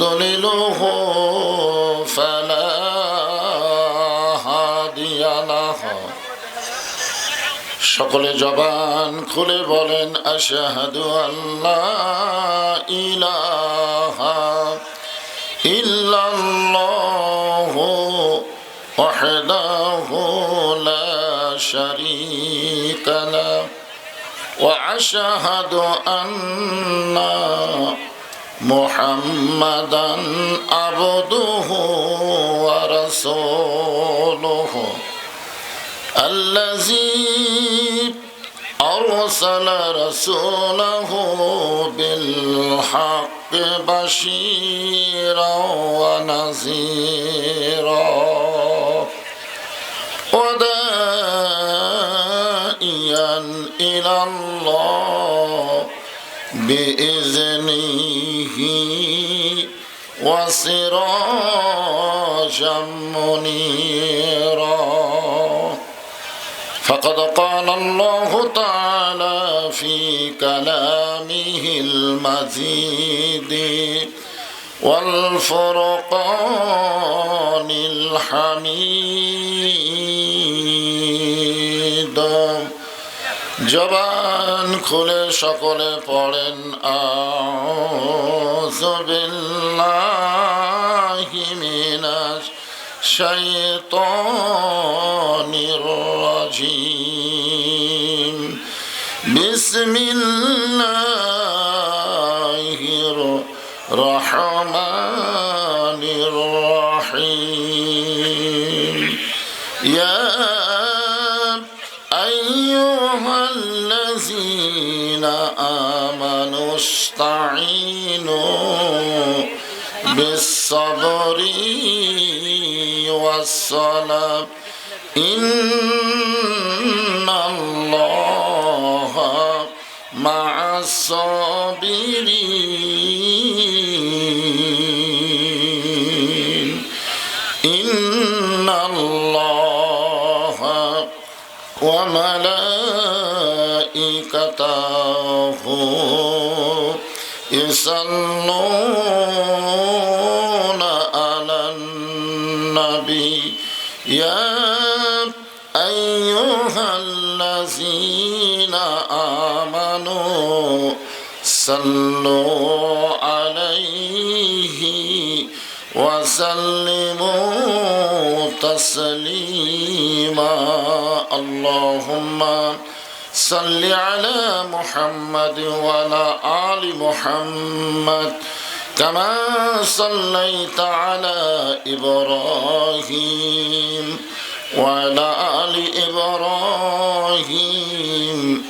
يضلله فلا هادي له সকলে জবান খুলে বলেন আশহাদু আল্লা ইলাহা ইল্লাল্লাহু ওয়াহদাহু লা শারীকা লাহু ওয়া আশহাদু আন্না মুহাম্মাদান আবদুহু ওয়া রাসূলুহু الذي أرسل رسوله بالحق بشيرا ونذيرا وداعيا إلى الله بإذنه وسراجا منيرا فقد قال الله تعالى في كلامه المجيد والفرقان الحميد জবান খুলে সকলে পড়েন আউযু বিল্লাহি মিনাশ শাইতানির রাজিম বিসমিল্লাহির রহমানির রহিম ইয়া আইয়ুহাল্লাযীনা আমানু ইসতাঈনু বিস-সাবরি ওয়াস-সালাহ ইন্নাল্লাহা মা'আস-সাবিরিন ইন্নাল্লাহা ওয়া মালাইকাতাহু ইউসাল্লুনা আলান নবী ইয়া আইয়ুহাল্লাযীনা আমানু সাল্লু আলাইহি ওয়া সাল্লিমু তাসলিমা আল্লাহুম্মা সাল্লি আলা মুহাম্মাদ ওয়া আলা আলি মুহাম্মাদ কামা সাল্লাইতা আলা ইব্রাহিম وعلى آل إبراهيم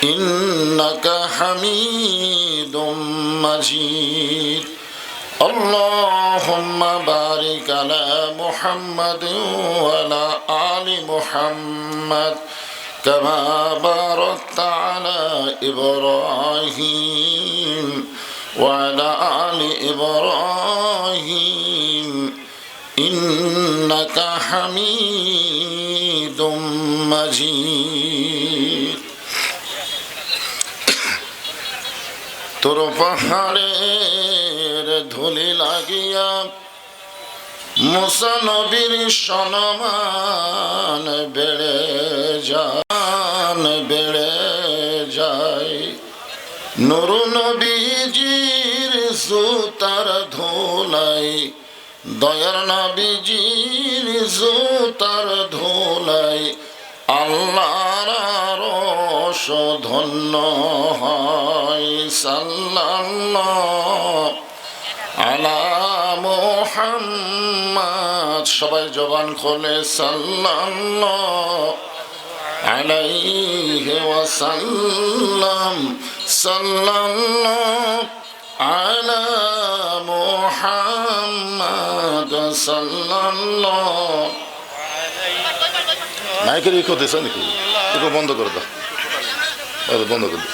إنك حميد مجيد اللهم بارك على محمد وعلى آل محمد كما باركت على إبراهيم وعلى آل إبراهيم إنك حميد مجيد তোর পাহাড়ের ধুলি লাগিয়া মুসা নবীর সম্মান বেড়ে যায় নূর নবীজির জুতার ধুলাই দয়ার নবীজির জুতার ধুলাই আল্লাহর আরশ ধন্য হয় সাল্লাল্লাহু আলা মুহাম্মাদ সবাই জবান খোলে সাল্লাল্লাহু আলাইহি ওয়াসাল্লাম সাল্লাল্লাহু আলা মুহাম্মাদ সাল্লাল্লাহু মাইকের ইকো দিছ নাকি ইকো বন্ধ করে দাও বন্ধ করে দাও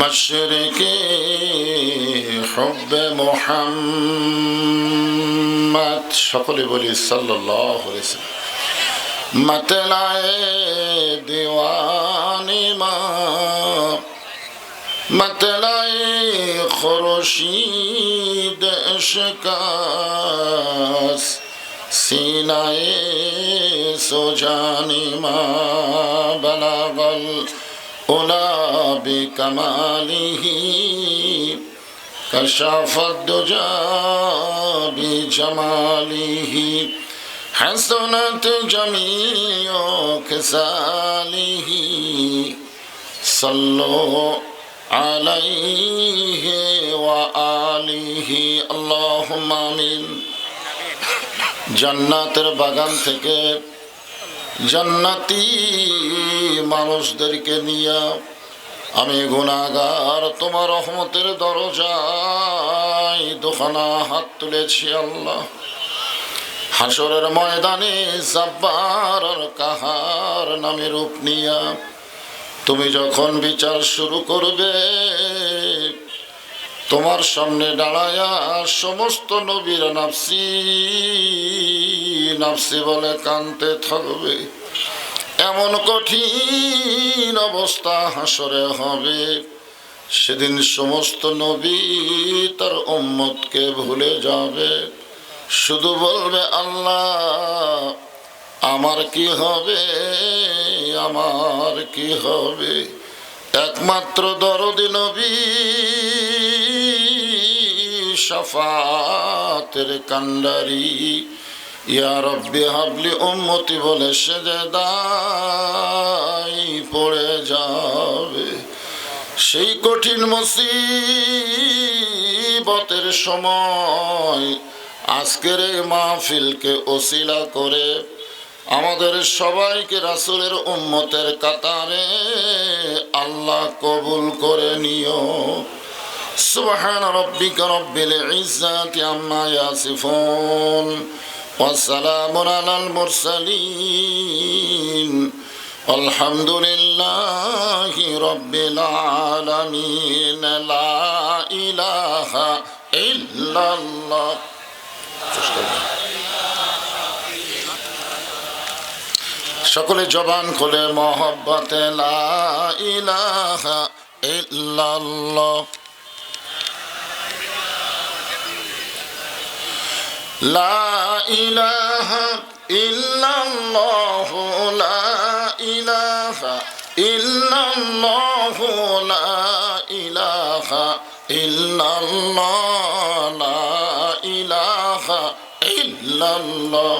মশরিকে হুব্বে মুহাম্মদ সকলে বলি সাল্লাল্লাহু আলাইহি ওয়াসাল্লাম मतलाए दीवानी माँ مطلع خورشید اشکست سینه سوجانی ما بلغ العلا بکماله کشف الدجى بجماله حسنت جميع خصاله صلوا عليه وآله اللهم آمين জান্নাতের বাগান থেকে জান্নাতি মানুষদেরকে নিয়ে আমি গুনাহগার তোমার রহমতের দরজায় দুখানা হাত তুলেছি আল্লাহ। হাসরের ময়দানে জব্বার আর কাহার নামে রূপ নিয়া তুমি যখন বিচার শুরু করবে, তোমার সামনে দাঁড়ায়া সমস্ত নবীরা নাফসি নাফসি বলে কাঁদতে থাকবে। এমন কঠিন অবস্থা হাসরে হবে, সেদিন সমস্ত নবী তার উম্মতকে ভুলে যাবে, শুধু বলবে আল্লাহ আমার কি হবে, আমার কি হবে। একমাত্র দরদি নবী শাফাতের কান্ডারি ইয়া রব্বি হাবলি উম্মতি বলে সেজদায় পড়ে যাবে। সেই কঠিন মুসিবতের সময় আজকের এই মাহফিলকে ওসিলা করে আমাদের সবাইকে রাসূলের উম্মতের কাতারে আল্লাহ কবুল করে নিও। সুবহান রাব্বিকা রাব্বিল ইজ্জাতি আম্মা ইয়াসিফুন ওয়া সালামুন আলাল মুরসালিন আলহামদুলিল্লাহি রাব্বিল আলামিন। লা ইলাহা ইল্লাল্লাহ। সকলে জবান খুলে মহব্বতে লা ইলাহা ইল্লাল্লাহ, লা ইলাহা ইল্লাল্লাহ, লা ইলাহা ইল্লাল্লাহ, লা ইলাহা ইল্লাল্লাহ, লা ইলাহা ইল্লাল্লাহ,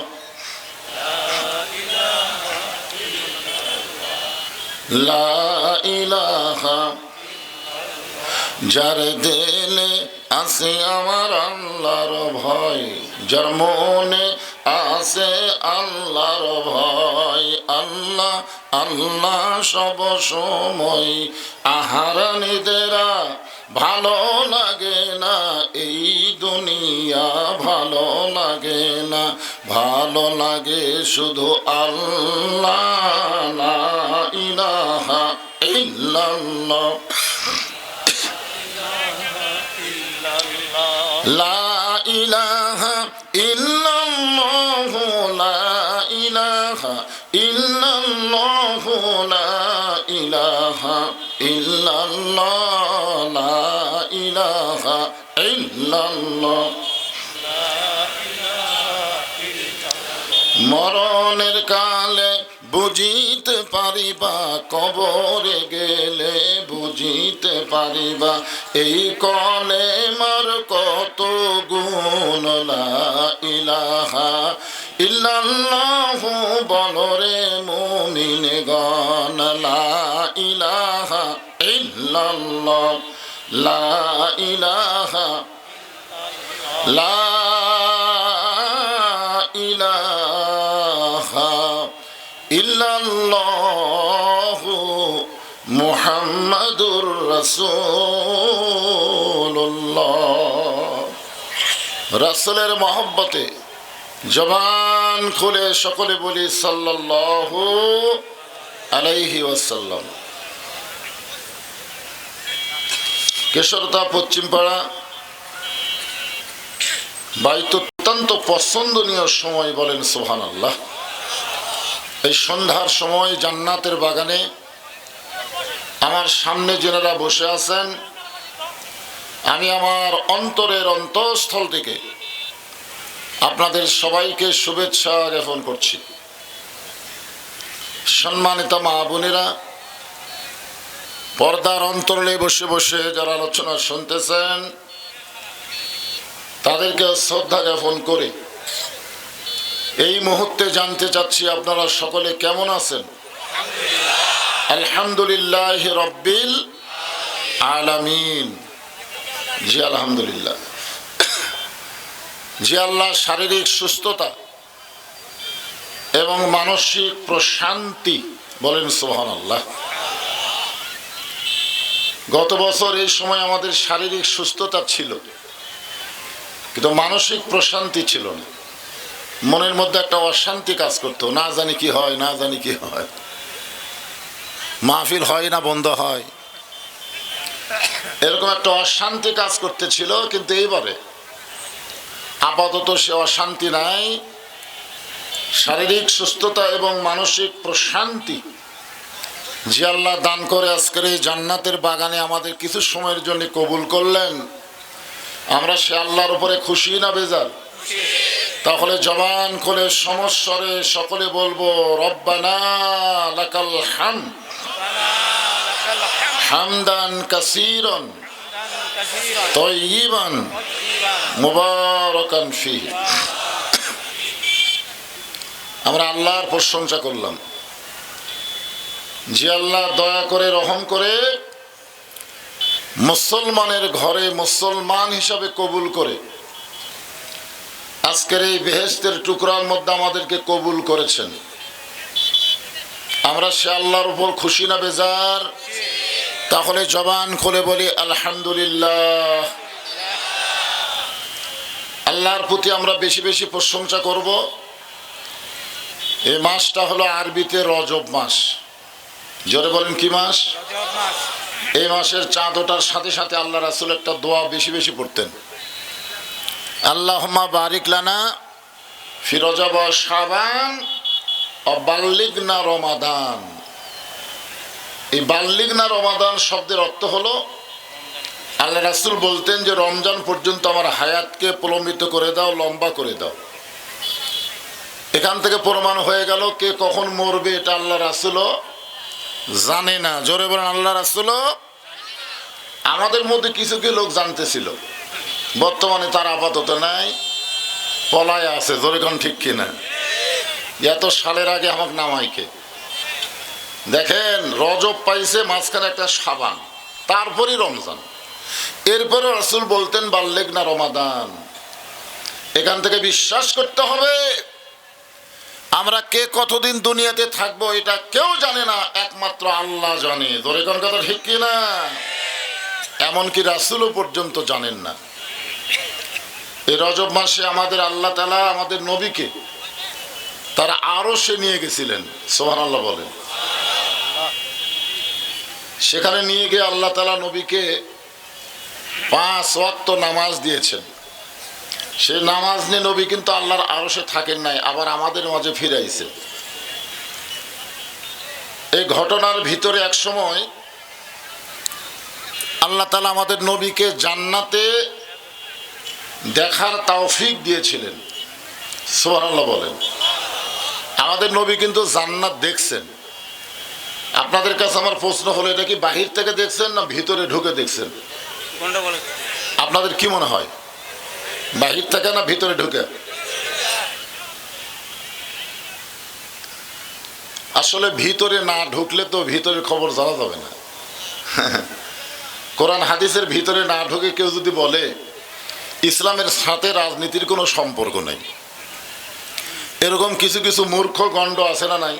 লা ইলাহা। যার দিলে আছে আমার আল্লাহর ভয়, যার মনে আছে আল্লাহর ভয়, আল্লাহ আল্লাহ সব সময়। আহারানিদেরা ভালো লাগে না এই দুনিয়া, ভালো লাগে না, ভালো লাগে শুধু আল্লাহ। লা ইলাহা ইল্লাল্লাহ, লা ইলাহা ইল্লাল্লাহ, লা ইলাহা ইল্লাল্লাহ, লা ইলাহা ইল্লাল্লাহ, লা ইলাহা ইল্লাল্লাহ। মরণের কালে বুঝিতে পারিবা, কবরে গেলে বুঝিতে পারিবা, এই কলেমার কত গুণ। লা ইলাহা ইল্লাল্লাহ বলরে মুমিনগণ, লা ইলাহা ইল্লাল্লাহ, লা ইলাহা, লা ইলাহা ইল্লাল্লাহ মুহাম্মাদুর রাসূলুল্লাহ। রাসূলের মহব্বতে জবান খুলে সকলে বলি সাল্লাল্লাহু আলাইহি ওয়াসাল্লাম। কেশরতা পশ্চিমপাড়া বাড়িতে অত্যন্ত পছন্দনীয় সময়, বলেন সুবহানাল্লাহ। এই সন্ধ্যার সময় জান্নাতের বাগানে আমার সামনে যারা বসে আছেন, আমি আমার অন্তরের অন্তঃস্থল থেকে আপনাদের সবাইকে শুভেচ্ছা জ্ঞাপন করছি। সম্মানিত মা বোনেরা, পর্দার অন্তরালে বসে বসে যারা আলোচনা শুনতেছেন, তাদেরকে শ্রদ্ধা জ্ঞাপন করে এই মুহূর্তে জানতে চাচ্ছি আপনারা সকলে কেমন আছেন? আলহামদুলিল্লাহ রব্বিল আলামিন। জি আলহামদুলিল্লাহ। জি আল্লাহ শারীরিক সুস্থতা এবং মানসিক প্রশান্তি, বলেন সুবহানাল্লাহ। গত বছর এই সময় আমাদের শারীরিক সুস্থতা ছিল, কিন্তু মানসিক প্রশান্তি ছিল না। মনের মধ্যে একটা অশান্তি কাজ করতো, না জানি কি হয়, না জানি কি হয়, মাহফিল হয় না বন্ধ হয়, এরকম একটা অশান্তি কাজ করতেছিল। কিন্তু এইবারে আপাতত সে অশান্তি নাই। শারীরিক সুস্থতা এবং মানসিক প্রশান্তি যে আল্লাহ দান করে আজকের এই জান্নাতের বাগানে আমাদের কিছু সময়ের জন্য কবুল করলেন, আমরা সে আল্লাহর উপরে খুশি না বেজার? তাহলে জবান খুলে সমস্বরে সকলে বলবো, রব্বানা লাকাল হামদ হামদান কাসীরান তাইয়িবান মুবারাকান ফীহি। আমরা আল্লাহর প্রশংসা করলাম যে আল্লাহ দয়া করে রহম করে মুসলমানের ঘরে মুসলমান হিসাবে কবুল করে আজকের এই বেহেশতের টুকরার মধ্যে আমাদেরকে কবুল করেছেন। আমরা সে আল্লাহর উপর খুশি না বেজার? তাহলে জবান খুলে বলি আলহামদুলিল্লাহ। আল্লাহর প্রতি আমরা বেশি বেশি প্রশংসা করব। এই মাসটা হলো আরবিতে রজব মাস। জোরে বলেন কি মাস? এই মাসের চাঁদ ওঠার সাথে সাথে আল্লাহ রাসূল একটা দোয়া বেশি বেশি পড়তেন, আল্লাহুম্মা বারিক লানা ফি রজব ওয়া শাবান ওয়া বাল্লিগনা রমাদান। এই বাল্লিগনা রমাদান শব্দের অর্থ হলো, আল্লাহ রাসূল বলতেন যে রমজান পর্যন্ত আমার হায়াতকে প্রলম্বিত করে দাও, লম্বা করে দাও। এখান থেকে প্রমাণ হয়ে গেল কে কখন মরবে এটা আল্লাহ রাসূলও জানে না। জোরে বলেন আল্লাহ রাসূলও। আমাদের মধ্যে কিছু কি লোক জানতেছিল, বর্তমানে তারা আপাতত নাই, পলায় আছে। জোরে কোন ঠিক কিনা? এত সালের আগে আমাকে নামাইকে দেখেন, রজব পাইছে, মাঝখানে একটা শাবান, তারপরই রমজান। এরপরে রাসূল বলতেন বাল্লিগনা রমাদান। এখান থেকে বিশ্বাস করতে হবে আমরা কে কতদিন দুনিয়াতে থাকবো এটা কেউ জানে না, একমাত্র আল্লাহ জানে। জোরে কোন কথা ঠিক কিনা? এমনকি রাসূলও পর্যন্ত জানেন না। এই রজব মাসে আমাদের আল্লাহ তাআলা আমাদের নবীকে তারা আরশে নিয়ে গেছিলেন। সুবহানাল্লাহ বলেন। সেখানে নিয়ে গিয়ে আল্লাহ তাআলা নবীকে 5 ওয়াক্ত নামাজ দিয়েছেন। সে নামাজ নিয়ে নবী কিন্তু আল্লাহর আরশে থাকেন নাই, আবার আমাদের মাঝে ফিরাইছে। এই ঘটনার ভিতরে এক সময় আল্লাহ তাআলা আমাদের নবীকে জান্নাতে দেখার তৌফিক দিয়েছিলেন। সুবহানাল্লাহ বলেন। আমাদের নবী কিন্তু জান্নাত দেখছেন। আপনাদের কাছে আমার প্রশ্ন হলো, এটা কি বাহির থেকে দেখছেন না ভিতরে ঢুকে দেখছেন? আপনাদের কি মনে হয়, বাহির থেকে না ভিতরে ঢুকে? আসলে ভিতরে না ঢুকলে তো ভিতরের খবর জানা যাবে না। কোরআন হাদিসের ভিতরে না ঢুকে কেউ যদি বলে ইসলামের সাথে রাজনীতির কোনো সম্পর্ক নেই, এরকম কিছু কিছু মূর্খ গণ্ড আছে না নাই?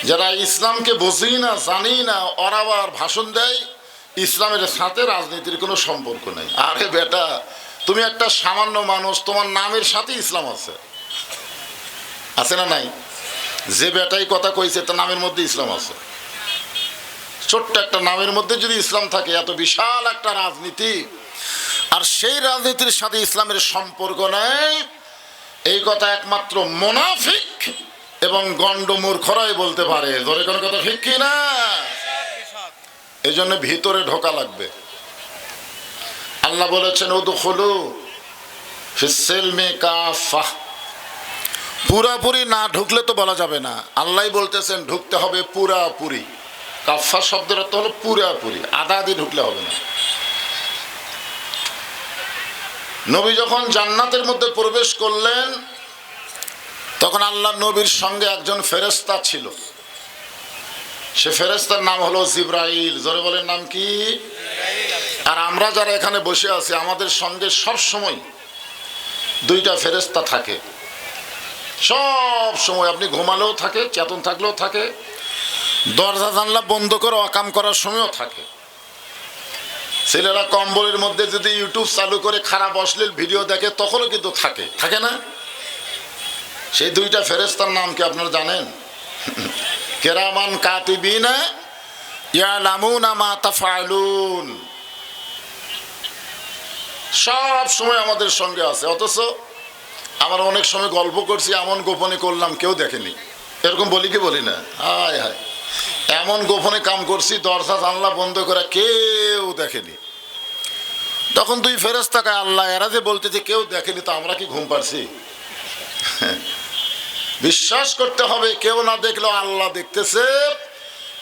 যারা ইসলামকে বোঝেই না, জানেই না, ওরা আবার ভাষণ দেয় ইসলামের সাথে রাজনীতির কোনো সম্পর্ক নেই। আরে বেটা, তুমি একটা সামান্য মানুষ, তোমার নামের সাথে ইসলাম আছে, আছে না নাই? যে বেটাই কথা কইছে তার নামের মধ্যে ইসলাম আছে। ছোট্ট একটা নামের মধ্যে যদি ইসলাম থাকে, এত বিশাল একটা রাজনীতি, আর সেই রাজনীতির সাথে ইসলামের সম্পর্ক নেই, এই কথা একমাত্র মুনাফিক এবং গণ্ড মূর্খরাই বলতে পারে। জোরে কোনো কথা ঠিক কি না? এই জন্য ভিতরে ঢোকা লাগবে। আল্লাহ বলেছেন উদখুলু ফিস-সিলমি কাফা। পুরাপুরি না ঢুকলে তো বলা যাবে না, আল্লাহ বলতেছেন ঢুকতে হবে পুরাপুরি। কাফা শব্দের অর্থ হলো পুরাপুরি, আধা আধি ঢুকলে হবে না। নবী যখন জান্নাতের মধ্যে প্রবেশ করলেন তখন আল্লাহ নবীর সঙ্গে একজন ফেরেশতা ছিল। সে ফেরেশতার নাম হলো জিবরাইল। জোরে বলেন নাম কি? আর আমরা যারা এখানে বসে আছি আমাদের সঙ্গে সব সময় দুইটা ফেরেশতা থাকে, সব সময়। আপনি ঘুমালেও থাকে, চেতন থাকলেও থাকে, দরজা জানলা বন্ধ করে অকাম করার সময়ও থাকে। ছেলেরা কম্বলের মধ্যে যদি ইউটিউব চালু করে খারাপ অশ্লীল ভিডিও দেখে তখনও কিন্তু থাকে, থাকে না? সেই দুইটা ফেরেশতার নাম কি আপনারা জানেন? কিরামান কাতিবিনা ইয়ালামুনা মা তাফআলুন। সব সময় আমাদের সঙ্গে আছে, অথচ আমরা অনেক সময় গল্প করছি, এমন গোপনে করলাম কেউ দেখেনি। এরকম বলি কি বলি না? হায় হায়, এমন গোপনে কাম করছি দরজা জানলা বন্ধ করে কেউ দেখেনি। তখন দুই ফেরেশতাকে আল্লাহ এরা যে বলতেছে কেউ দেখেনি, তো আমরা কি ঘুম পারছি? বিশ্বাস করতে হবে কেউ না দেখলেও আল্লাহ দেখতেছে,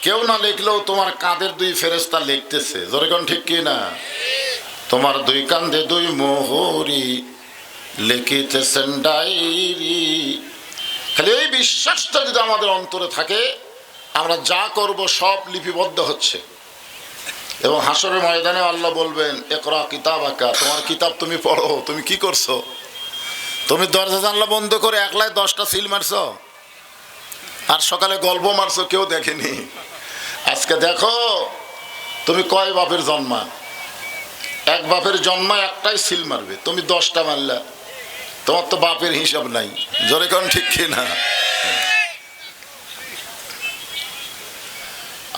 কেউ না লিখলেও তোমার কাঁধের দুই ফেরেশতা লিখতেছে। জোরে কোন ঠিক কি না? তোমার দুই কাঁধে দুই মোহরি লিখিতেছেন ডায়েরি। খালি এই বিশ্বাসটা যদি আমাদের অন্তরে থাকে, আমরা যা করব সব লিপিবদ্ধ হচ্ছে। এবং হাসরের ময়দানে আল্লাহ বলবেন ইকরা কিতাবাকা, তোমার কিতাব তুমি পড়ো। তুমি কি করছো? তুমি দরজা জানলা বন্ধ করে একলাই 10টা সিল মারছো আর সকালে গল্প মারছো, কেউ দেখেনি। আজকে দেখো তুমি কয় বাপের জন্মা, এক বাপের জন্মা একটাই সিল মারবে, তুমি 10টা মারলা, তোমার তো বাপের হিসাব নাই। জোরে কোন ঠিক কি না?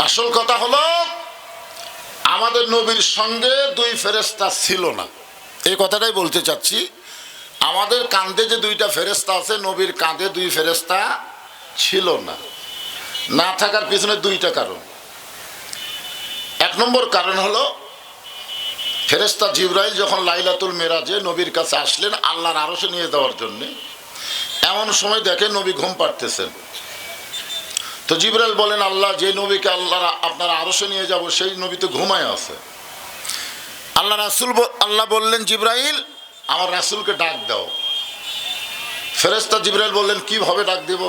আসল কথা হলো আমাদের নবীর সঙ্গে দুই ফেরেশতা ছিল না, এই কথাটাই বলতে চাচ্ছি। আমাদের কাঁধে যে দুইটা ফেরেশতা আছে, নবীর কাঁধে দুই ফেরেশতা ছিল না। না থাকার পিছনে দুইটা কারণ। এক নম্বর কারণ হলো ফেরেশতা জিবরাইল যখন লাইলাতুল মেরাজে নবীর কাছে আসলেন আল্লাহর আরশে নিয়ে যাওয়ার জন্য, এমন সময় দেখে নবী ঘুম পাড়তেছেন। তো জিবরাইল বলেন আল্লাহ যে নবীকে আপনার আরশে নিয়ে যাব সেই নবী তো ঘুমায় আছে। আল্লাহ বললেন জিবরাইল আমার রাসূলকে ডাক দাও। ফেরেশতা জিবরাইল বললেন কিভাবে ডাক দেব?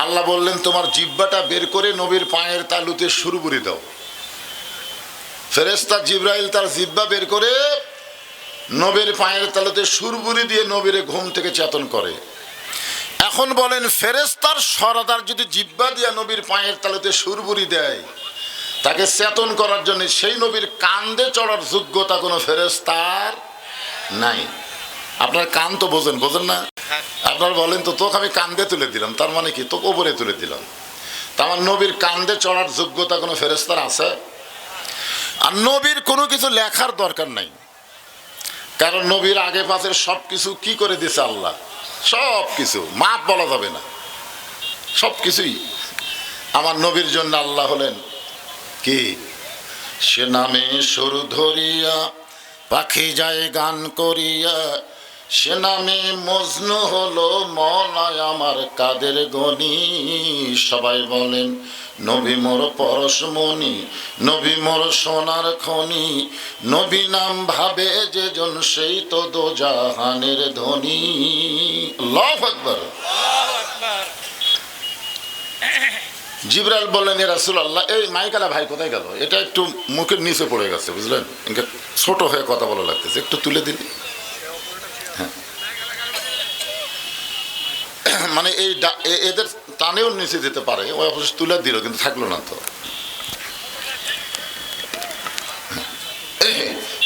আল্লাহ বললেন তোমার জিহ্বাটা বের করে নবীর পায়ের তালুতে সুরবুরি দাও। ফেরেশতা জিবরাইল তার জিহ্বা বের করে নবীর পায়ের তালুতে সুরবুরি দিয়ে নবীর ঘুম থেকে চেতন করে। এখন বলেন ফেরেশতার সরদার যদি জিহ্বা দিয়ে নবীর পায়ের তালুতে সুরবুরি দেয় তাকে চেতন করার জন্য, সেই নবীর কান্দে চড়ার যোগ্যতা কোনো ফেরেশতার নাই। আপনার কান তো বোঝেন, বোঝেন না? আপনার বলেন তো তোকে আমি কান্দে তুলে দিলাম, তার মানে কি তোকে ওপরে তুলে দিলাম। তা আমার নবীর কান্দে চড়ার যোগ্যতা কোনো ফেরেশতার আছে? আর নবীর কোনো কিছু লেখার দরকার নাই, কারণ নবীর আগে পাশের সব কিছু কি করে দিয়েছে আল্লাহ, সব কিছু মাপ বলা যাবে না, সব কিছুই আমার নবীর জন্য আল্লাহ হলেন কি? সে নামে সুর ধরিয়া পাখি যায় গান করিয়া, সে নামে মজনু হলো মলায় আমার কাদের গনি। সবাই বলেন নবী মোর পরশমণি, নবী মোর সোনার খনি, নবী নাম ভাবে যে জন সেই তো দোজাহানের ধনী। আল্লাহু আকবার। জিবরাইল বললেন এ রাসূলুল্লাহ, এই মাইকালা ভাই কোথায় গেল? এটা একটু মুখের নিচে পড়ে গেছে, বুঝলেন, ছোট হয়ে কথা বলা লাগতেছে, একটু তুলে দিন। হ্যাঁ, মানে এই এদের টানেও নিচে যেতে পারে, ওই অবশ্য তুলে দিল কিন্তু থাকলো না। তো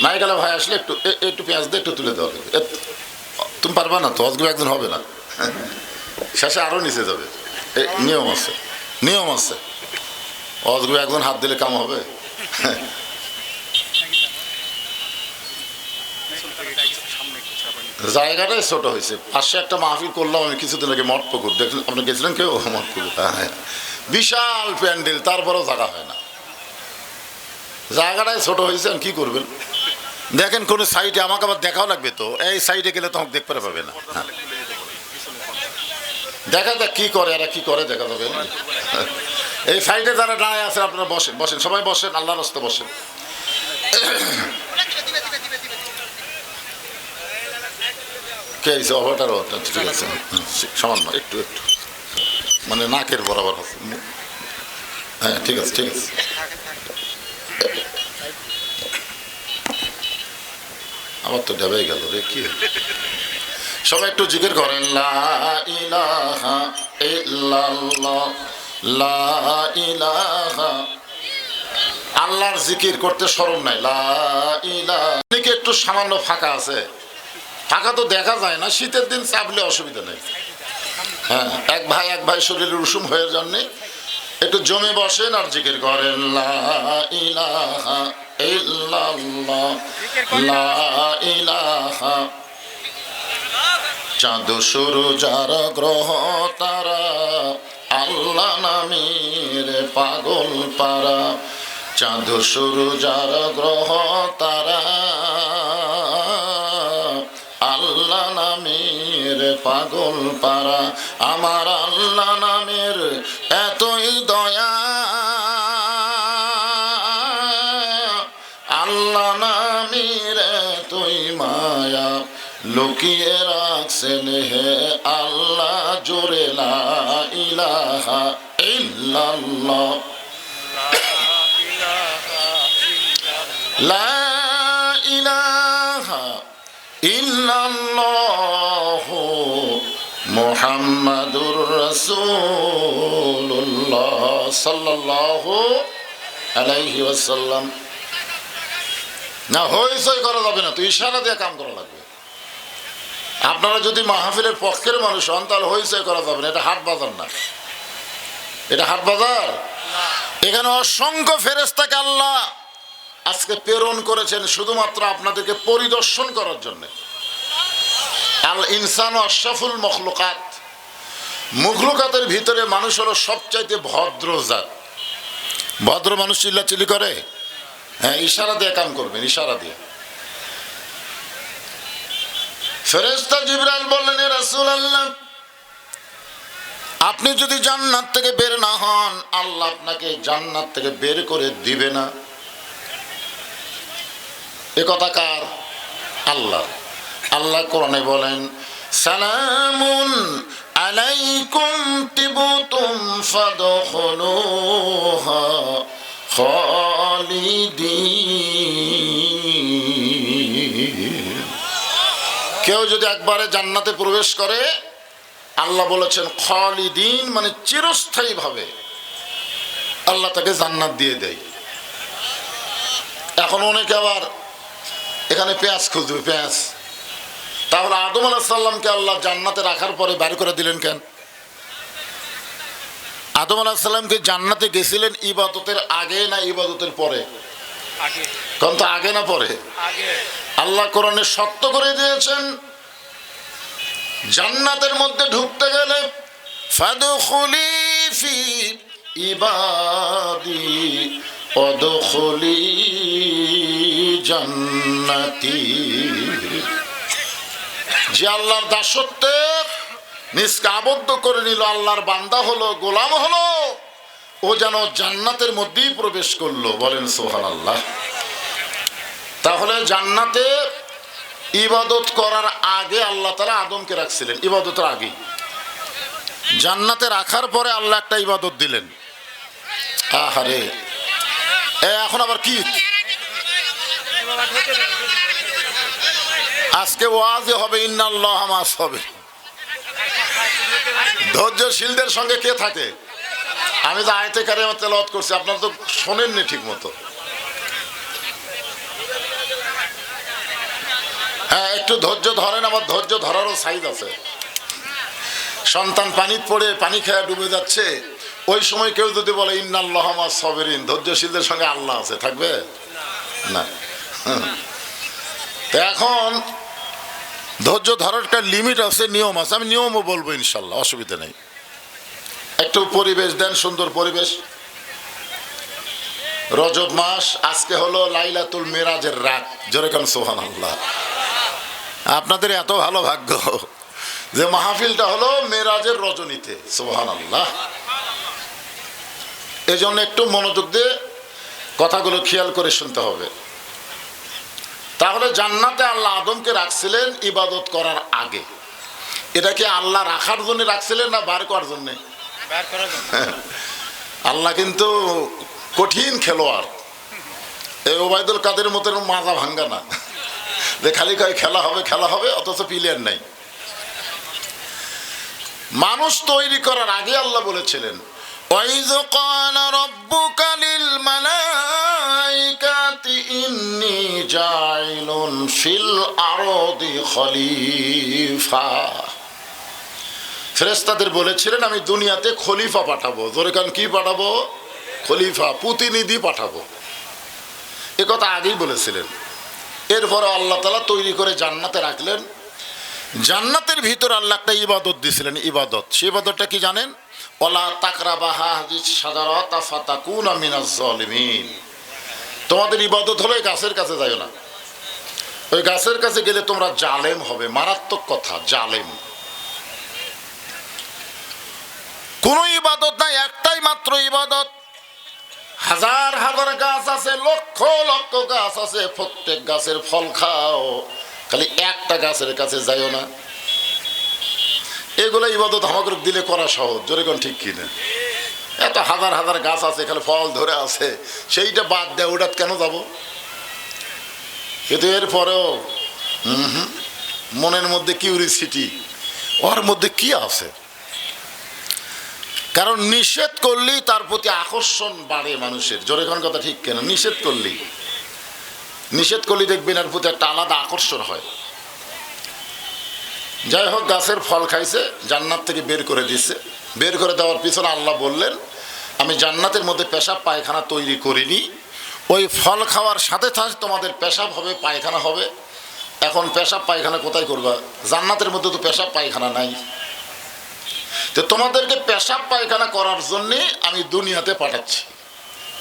মাইকালা ভাই আসলে একটু একটু পেঁয়াজ দিয়ে একটু তুলে দেওয়া, তুমি পারবা না তো, আজকে একদিন হবে না, শেষে আরো নিচে যাবে, নিয়ম আছে, নিয়ম আছে। অজগু একজন হাত দিলে কাম হবে? জায়গাটাই ছোট হয়েছে। পাশে একটা মাহফিল করলাম আমি কিছুদিন আগে, মঠপুকুর, দেখলেন আপনি গেছিলেন কেউ? মঠপুকুর, হ্যাঁ, বিশাল প্যান্ডেল, তারপরেও জায়গা হয় না। জায়গাটায় ছোট হয়েছেন, কি করবেন? দেখেন কোন সাইডে, আমাকে আবার দেখাও লাগবে তো, এই সাইডে গেলে তো আমাকে দেখতে পাবে না। হ্যাঁ, দেখা যাক কি করে, এরা কি করে দেখা যাবে। এই সাইডে যারা দাঁড়ায় আছে আপনারা বসেন, বসেন সবাই বসেন, আল্লাহর রাস্তায় বসেন। কে আছে অভাটারও? ঠিক আছে, সামান্য একটু একটু মানে নাকের বরাবর আছে। হ্যাঁ ঠিক আছে ঠিক আছে। আমার তো ডেবে গেল রে, কি সবাই একটু জিকির করেন, লা ইলাহা ইল্লাল্লাহ, লা ইলাহা। আল্লাহর জিকির করতে শরম নাই, লা ইলাহা। একটু সামান্য ফাঁকা আছে, ফাঁকা তো দেখা যায় না, শীতের দিন চাপলে অসুবিধা নেই। হ্যাঁ, এক ভাই শরীরের উষুম হয়ে যাননি, একটু জমে বসেন আর জিকির করেন, লা ইলাহা ইল্লাল্লাহ, লা ইলাহা। চাঁদ সূরজ আর গ্রহ তারা আল্লাহ নামের পাগল পারা, চাঁদ সূরজ আর গ্রহ তারা আল্লাহ নামের পাগল পারা। আমার আল্লাহ নামের এতই দয়া, আল্লাহ নামের এতই মায়া, লুকিয়ে রাখছেন হে আল্লাহ জোরে, লা ইলাহা ইল্লাল্লাহ, লা ইলাহা ইল্লাল্লাহু মুহাম্মাদুর রাসূলুল্লাহ সাল্লাল্লাহু আলাইহি ওয়াসাল্লাম। না হইচই করা যাবে না, তো ইশারা দিয়ে কাম করা লাগবে। আপনারা যদি মাহফিলের পক্ষের মানুষ হন তাহলে হইচই করা যাবে না, এটা হাট বাজার না, এটা হাট বাজার। এখানে অসংখ্য ফেরেশতাকে আল্লাহ আজকে প্রেরণ করেছেন শুধুমাত্র আপনাদেরকে পরিদর্শন করার জন্য। আল ইনসান আশরাফুল মখলুকাত, মখলুকাতের ভিতরে মানুষ হলো সবচাইতে ভদ্র জাত। ভদ্র মানুষ চিল্লাচিল্লি করে? হ্যাঁ, ইশারা দিয়ে কাম করবেন, ইশারা দিয়ে। ফেরেশতা জিবরাইল বললেন, হে রাসূলুল্লাহ, আপনি যদি জান্নাত থেকে বের না হন, আল্লাহ আপনাকে জান্নাত থেকে বের করে দিবে না। এ কথা কার? আল্লাহ। আল্লাহ কোরআনে বলেন, সালামুন আলাইকুম তিবতুম ফাদখুলুহা খালিদিন। কেউ যদি একবারে জান্নাতে প্রবেশ করে, আল্লাহ বলেছেন খালিদিন মানে চিরস্থায়ী ভাবে আল্লাহ তাকে জান্নাত দিয়ে দেয়। এখন অনেকে আবার এখানে পেঁয়াজ খুঁজবে, পেঁয়াজ। তাহলে আদম আলাইহিস সালামকে আল্লাহ জান্নাতে রাখার পরে বাইর করে দিলেন কেন? আদম আলাইহিস সালামকে জান্নাতে গেছিলেন ইবাদতের আগে না ইবাদতের পরে? কোন তো আগে না পরে? আল্লাহ কোরআনে সত্য করে দিয়েছেন, জান্নাতের মধ্যে ঢুকতে গেলে ফাদখুলি ফি ইবাদি ওয়াদখুলি জান্নাতি। যে আল্লাহর দাসত্বে নিজকে আবদ্ধ করে নিল, আল্লাহর বান্দা হলো, গোলাম হলো, ও যেন জান্নাতের মধ্যেই প্রবেশ করলো। বলেন সুবহানাল্লাহ। তাহলে জান্নাতে ইবাদত করার আগে আল্লাহ তাআলা আদমকে রাখছিলেন, ইবাদতের আগে। জান্নাতে রাখার পরে আল্লাহ একটা ইবাদত দিলেন। আহারে, এখন আবার কি? আজকে ওয়াজে হবে ইন্নাল্লাহা মা'আস সাবির। ধৈর্যশীলদের সঙ্গে কে থাকে? আমি তো আয়াতে কারিমা তেলাওয়াত করছি, আপনারা তো শোনেননি ঠিক মতো। হ্যাঁ, একটু ধৈর্য ধরেন, আমার ধৈর্য ধরারও সাইজ আছে। সন্তান পানিতে পড়ে পানি খেয়ে ডুবে যাচ্ছে, ওই সময় কেউ যদি বলে ইন্নাল্লাহা মা'আস সাবিরিন, ধৈর্যশীলদের সঙ্গে আল্লাহ আছে, থাকবে না? এখন ধৈর্য ধরার একটা লিমিট আছে, নিয়ম আছে। আমি নিয়মও বলবো ইনশাল্লাহ, অসুবিধা নেই। একটু পরিবেশ দেন, সুন্দর পরিবেশ। রজব মাস, আজকে হলো লাইলাতুল মেরাজের রাত। জোরে কান সুবহানাল্লাহ। আপনাদের এত ভালো ভাগ্য যে মাহফিলটা হলো মেরাজের রজনীতে। সুবহানাল্লাহ। এই জন্য একটু মনোযোগ দিয়ে কথাগুলো খেয়াল করে শুনতে হবে। তাহলে জান্নাতে আল্লাহ আদমকে রাখছিলেন ইবাদত করার আগে। এটা কি আল্লাহ রাখার জন্য রাখছিলেন না বার করার জন্য? আল্লাহ কিন্তু কঠিন খেলোয়াড়। এই ওবায়দুল কাদের মতো মাজা ভাঙ্গা না যে খালি কয় খেলা হবে খেলা হবে, অথচ প্লেয়ার নাই। মানুষ তৈরি করার আগে আল্লাহ বলেছিলেন, ওয়াইয ক্বালা রাব্বুকা লিল মালাইকাতি ইন্নী জাইলুন ফিল আরদি খলিফা। ফেরেশতাদের বলেছিলেন আমি দুনিয়াতে খলিফা পাঠাবো। জোরে কান কি পাঠাবো? খলিফা, প্রতিনিধি পাঠাবো। এ কথা আগেই বলেছিলেন। এরপরে আল্লাহ তাআলা তৈরি করে জান্নাতে রাখলেন। জান্নাতের ভিতর আল্লাহ একটা ইবাদত দিয়েছিলেন। ইবাদত, সেই ইবাদতটা কি জানেন? ওয়ালা তাকরাবা হাযিস শাজারাতা ফাতাকুনা মিনাজ জালিমিন। তোমাদের ইবাদত হলো এই গাছের কাছে যাও না। ওই গাছের কাছে গেলে তোমরা জালেম হবে। মারাত্মক কথা, জালেম। কোন ইবাদত নাই, একটাই মাত্র ইবাদত। হাজার হাজার গাছ আছে, লক্ষ লক্ষ গাছ আছে, প্রত্যেক গাছের ফল খাও, খালি একটা গাছের কাছে যাইও না। এগুলো ইবাদত আমাকে দিলে করা সহজ। জোরে কোন ঠিক কিনা? এত হাজার হাজার গাছ আছে, খালি ফল ধরে আছে, সেইটা বাদ দেয়, ওটা কেন যাব? কিন্তু এরপরেও মনের মধ্যে কিউরিসিটি, ওর মধ্যে কি আছে? কারণ নিষেধ করলেই তার প্রতি আকর্ষণ বাড়ে মানুষের। জোরে কোন কথা ঠিক কেন? নিষেধ করলেই দেখবেন এর প্রতি একটা আলাদা আকর্ষণ হয়। যাই হোক, গাছের ফল খাইছে, জান্নাত থেকে বের করে দিচ্ছে। বের করে দেওয়ার পিছনে আল্লাহ বললেন, আমি জান্নাতের মধ্যে পেশাব পায়খানা তৈরি করিনি। ওই ফল খাওয়ার সাথে সাথে তোমাদের পেশাব হবে, পায়খানা হবে। এখন পেশাব পায়খানা কোথায় করবা? জান্নাতের মধ্যে তো পেশাব পায়খানা নাই। তো তোমাদেরকে পেশাব পায়খানা করার জন্যে আমি দুনিয়াতে পাঠাচ্ছি।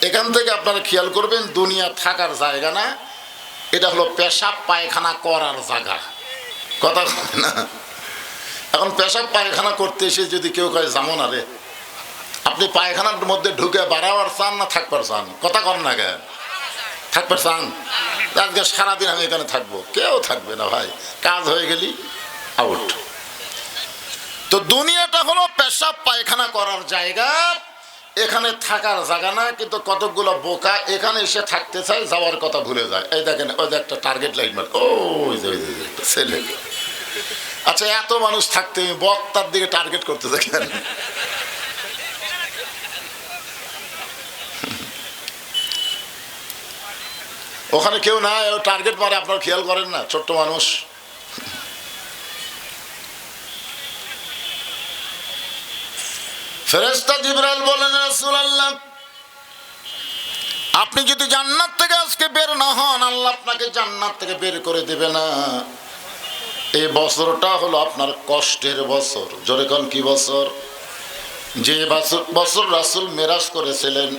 এখান থেকে আপনারা খেয়াল করবেন, দুনিয়া থাকার জায়গা না, এটা হলো পেশাব পায়খানা করার জায়গা। কথা না? এখন পেশাব পায়খানা করতে এসে যদি কেউ কয় যাবো না রে, আপনি পায়খানার মধ্যে ঢুকে বাড়াবার চান না থাকবার চান? কথা কর না গে, থাকবার চান? আজকে সারাদিন আমি এখানে থাকবো, কেউ থাকবে না ভাই, কাজ হয়ে গেলি আউট। তো দুনিয়াটা হলো পেশাব পায়খানা করার জায়গা, এখানে থাকার জায়গা না। কিন্তু কতকগুলো বোকা এখানে এসে থাকতে চায়, যাওয়ার কথা ভুলে যায়। এই দেখেন, ওই যে একটা টার্গেট লাইট মার, ওই যে ছেলে। আচ্ছা, এত মানুষ থাকতে বক্তার দিকে টার্গেট করতে দেখেন। ওখানে কেউ না, টার্গেট মারে, আপনারা খেয়াল করেন না? ছোট্ট মানুষ। ফেরেশতা জিবরাইল বলেন, রাসূলুল্লাহ, আপনি যদি জান্নাত থেকে আজকে বের না হন, আল্লাহ আপনাকে জান্নাত থেকে বের করে দেবে না। এই বছরটা হলো আপনার কষ্টের বছর। জোরে কোন কি বছর? যে বছর রাসূল মেরাজ করেছিলেন,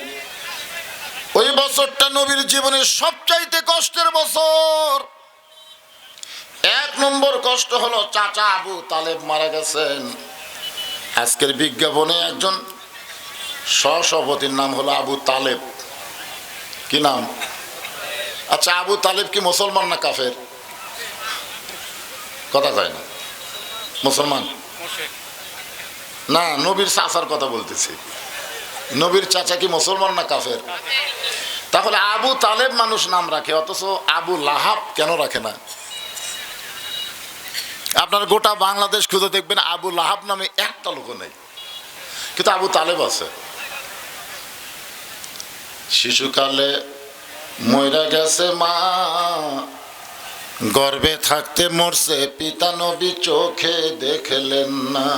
ওই বছরটা নবীর জীবনের সবচাইতে কষ্টের বছর। এক নম্বর কষ্ট হলো চাচা আবু তালেব মারা গেছেন। আজকের বিজ্ঞাপনে একজন সহসভাপতির নাম হলো আবু তালেব। কি নাম? আচ্ছা, আবু তালেব কি মুসলমান না কাফের? কথা কয় না। মুসলমান না, নবীর চাচার কথা বলতেছি। নবীর চাচা কি মুসলমান না কাফের? তাহলে আবু তালেব মানুষ নাম রাখে, অথচ আবু লাহাব কেন রাখে না? আপনার গোটা বাংলাদেশ খুঁজে দেখবেন আবু লাহাব নামে একটা লোক নেই, কিন্তু আবু তালেব আছে। শিশুকালে মইরা গেছে মা, গর্ভে থাকতে মরছে পিতা, নবী চোখে দেখলেন না।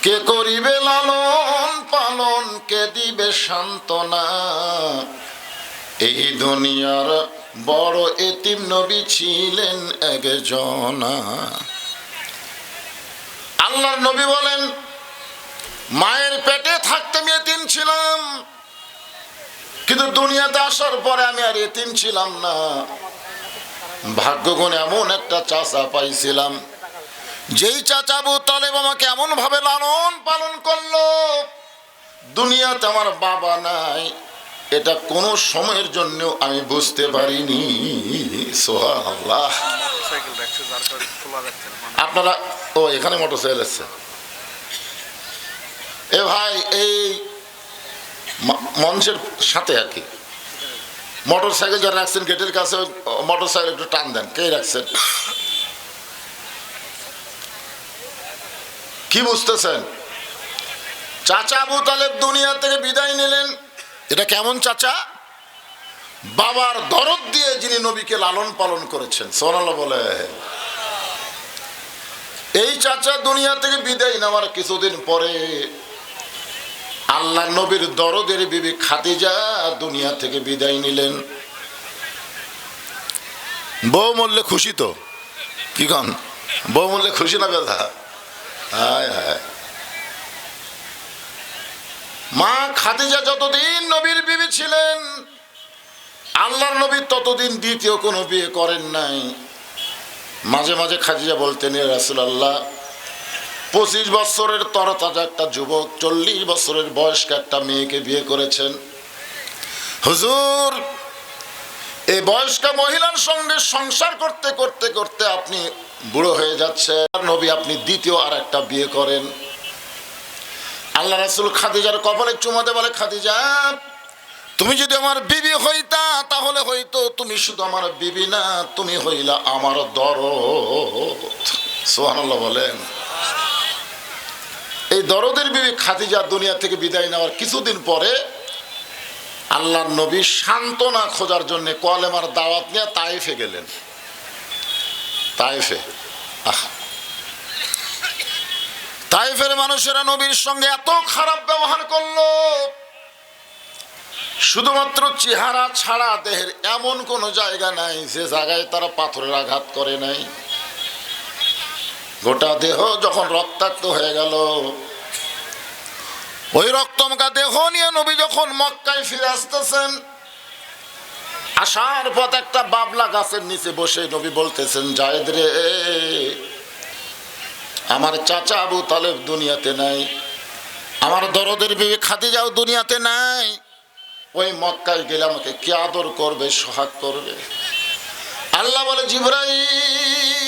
কে করিবে লালন পালন, কে দিবে সান্ত্বনা? এই দুনিয়ার বড় এতিম নবী ছিলেন একজনা। আল্লাহর নবী বলেন, মায়ের পেটে থাকতে আমি এতিম ছিলাম, কিন্তু দুনিয়াতে আসার পরে আমি আর এতিম ছিলাম না, ভাগ্যগুণ এমন একটা চাচা পাইছিলাম, যেই চাচা আবু তালেব আমাকে এমন ভাবে লালন পালন করলো, দুনিয়াতে আমার বাবা নাই এটা কোন সময়ের জন্য আমি বুঝতে পারিনি। সুবহানাল্লাহ। আপনারা ও এখানে মোটরসাইকেল আছে, এ ভাই এই মঞ্চের সাথে আর কি মোটরসাইকেল যারা রাখছেন গেটের কাছে, মোটরসাইকেল একটু টান দেন। কে রাখছেন? কি বুঝতেছেন? চাচা আবু তালেব দুনিয়া থেকে বিদায় নিলেন। এটা কেমন চাচা? বাবার দরদ দিয়ে যিনি নবীকে লালন পালন করেছেন। সুবহানাল্লাহ বলে। এই চাচা দুনিয়া থেকে বিদায় নেওয়ার কিছুদিন পরে আল্লাহ নবীর দরদের বিবি খাদিজা দুনিয়া থেকে বিদায় নিলেন। বউ মরলে খুশি তো? কি কন? বউ মরলে খুশি না বেদা? হায় হায়। মা খাদিজা যতদিন নবীর বিবি ছিলেন, আল্লাহর নবী ততদিন দ্বিতীয় কোনো বিয়ে করেন নাই। মাঝে মাঝে খাদিজা বলতেন, ইয়া রাসূলুল্লাহ, 25 বছরের তরতাজা একটা যুবক 40 বছরের বয়স্ক একটা মেয়েকে বিয়ে করেছেন। হুজুর, এই বয়স্ক মহিলার সঙ্গে সংসার করতে করতে করতে আপনি বুড়ো হয়ে যাচ্ছে, নবী আপনি দ্বিতীয় আর একটা বিয়ে করেন। আল্লাহ রাসূল খাদিজার কপালে চুমা দিয়ে বলে, খাদিজা, তুমি যদি আমার বিবি হইতা তাহলে হয়তো তুমি শুধু আমার বিবি না, তুমি হইলা আমার দরদ। সুবহানাল্লাহ বলেন। এই দরদের বিবি খাদিজা দুনিয়া থেকে বিদায় নেওয়ার কিছুদিন পরে আল্লাহর নবী সান্ত্বনা খোঁজার জন্য কলেমার দাওয়াত নিয়ে তায়েফে গেলেন। তায়েফে, তায়েফের মানুষেরা নবীর সঙ্গে এত খারাপ ব্যবহার করলো, শুধুমাত্র চেহারা ছাড়া দেহের এমন কোন জায়গা নাই যে জায়গায় তারা পাথরের আঘাত করে নাই। গোটা দেহ যখন রক্তাক্ত হয়ে গেল, ওই রক্তমাখা দেহ নিয়ে নবী যখন মক্কায় ফিরে আসতেছেন, আসার পথ একটা বাবলা গাছের নিচে বসে নবী বলতেছেন, জায়েদ রে, আমার চাচা আবু তালেব দুনিয়াতে নাই, আমার দরদের বিবি খাদিজাও দুনিয়াতে নাই, ওই মক্কায় গেলে আমাকে কি আদর করবে, সোহাগ করবে? আল্লাহ বলে, জিবরাইল,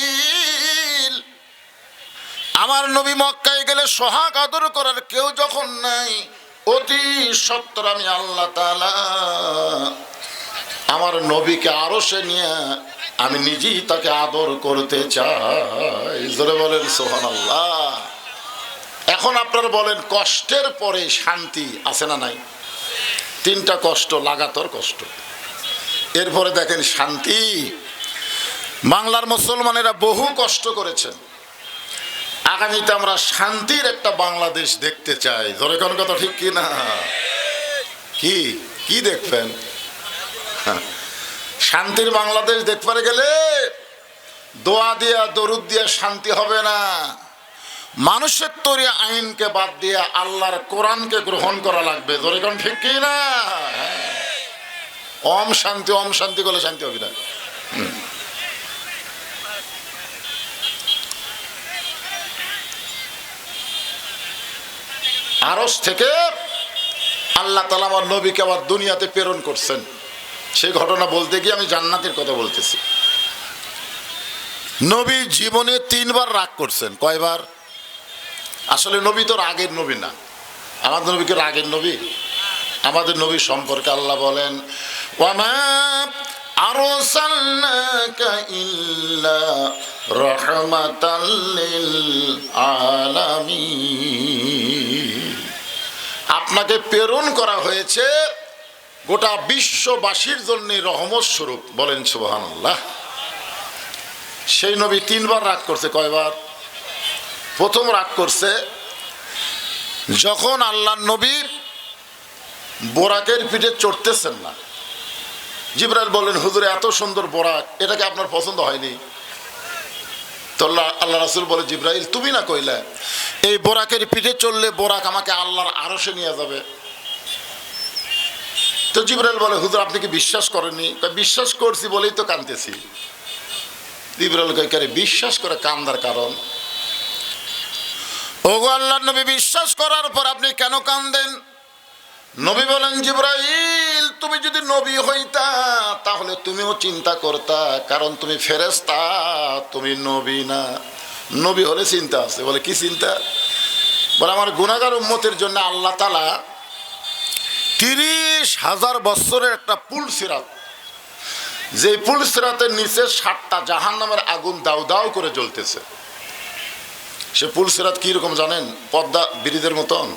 আমার নবী মক্কায় গেলে সোহাগ আদর করার কেউ যখন নাই, অতি সত্বর আমি আল্লাহ তাআলা আমার নবীকে আরশে নিয়ে আমি নিজেই তাকে আদর করতে চাই। জোরে বলেন সুবহানাল্লাহ। এখন আপনারা বলেন, কষ্টের পরে শান্তি আছে না নাই? 3টা কষ্ট, লাগাতার কষ্ট, এরপরে দেখেন শান্তি। বাংলার মুসলমানেরা বহু কষ্ট করেছেন, আগামীতে আমরা শান্তির একটা বাংলাদেশ দেখতে চাই। জোরে কোন কথা ঠিক কি না? কি কি দেখবেন? শান্তির বাংলাদেশ দেখতে গেলে দোয়া দিয়া দরুদ দিয়া শান্তি হবে না, মানুষের তৈরি আইনকে বাদ দিয়ে আল্লাহর কোরআনকে গ্রহণ করা লাগবে। জোরে কোন ঠিক কি না? ওম শান্তি, ওম শান্তি করলে শান্তি হবে না। আরশ থেকে আল্লাহ তাআলা আমার নবীকে আবার দুনিয়াতে প্রেরণ করছেন। সেই ঘটনা বলতে গিয়ে আমি জান্নাতের কথা বলতেছি। নবী জীবনে 3 বার রাগ করছেন। কয়বার? আসলে নবী তো রাগের নবী না। আমাদের নবীকে রাগের নবী? আমাদের নবী সম্পর্কে আল্লাহ বলেন, ওয়ামা আরসালনাকা ইল্লা রাহমাতাল লিল আলামিন। আপনাকে প্রেরণ করা হয়েছে গোটা বিশ্ববাসীর জন্য রহমত স্বরূপ। বলেন সুবহানাল্লাহ। সেই নবী 3 বার রাগ করছে। কয়বার? প্রথম রাগ করছে যখন আল্লাহর নবী বোরাকের পিঠে চড়তেছেন না। জিবরাইল বললেন, হুজুর এত সুন্দর বোরাক, এটাকে আপনার পছন্দ হয়নি? তো আল্লাহ রাসূল বলে, জিবরাইল তুমি না কইলে এই বোরাকের পিঠে চললে বোরাক আমাকে আল্লাহর আরশে নিয়ে যাবে। তো জিবরাইল বলে, হুজুর আপনি কি বিশ্বাস করেননি? বিশ্বাস করছি বলেই তো কাঁদতেছি। জিবরাইল কয়, বিশ্বাস করে কান্দার কারণ? ওগো আল্লাহর নবী, বিশ্বাস করার পর আপনি কেন কাঁদেন? নবী বলেন, জিবরাইল তুমি যদি নবী হইতা তাহলে তুমিও চিন্তা করতা, কারণ তুমি ফেরেশতা, তুমি নবী না। নবী হলে চিন্তা আছে। বলে কি চিন্তা? বলে আমার গুনাহগার উম্মতের জন্য আল্লাহ তাআলা 30,000 বছরের একটা পুল সিরাত, যে পুল সিরাতের নিচে 7টা জাহান্নামের আগুন দাউ দাউ করে জ্বলতেছে। সে পুল সিরাত কি রকম জানেন? পদ্মা ব্রিজের মতন,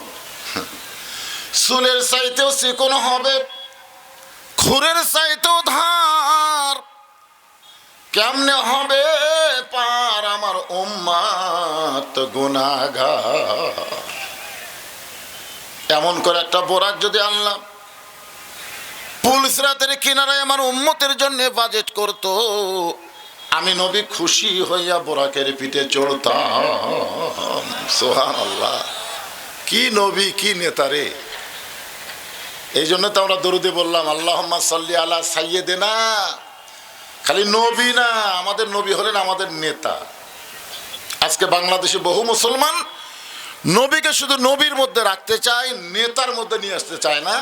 চুলের চাইতেও চিকন হবে, খুরের চাইতেও ধার। কেমনে হবে পার আমার উম্মত গুনাহগার? এমন করে একটা বোরাক যদি আল্লাহ পুল সিরাতের কিনারায় আমার উম্মতের জন্য বাজেট করত, আমি নবী খুশি হইয়া বোরাকের পিঠে চড়তাম। সুবহানাল্লাহ, কি নবী, কি নেতা রে! এই জন্য তো আমরা দরুদে বললাম, আল্লাহুম্মা সাল্লি আলা সাইয়্যিদিনা। খালি নবী না, আমাদের নবী হলেন আমাদের নেতা। আজকে বাংলাদেশে বহু মুসলমান নবীকে শুধু নবীর মধ্যে রাখতে চায়, নেতার মধ্যে নিয়ে আসতে চায় না।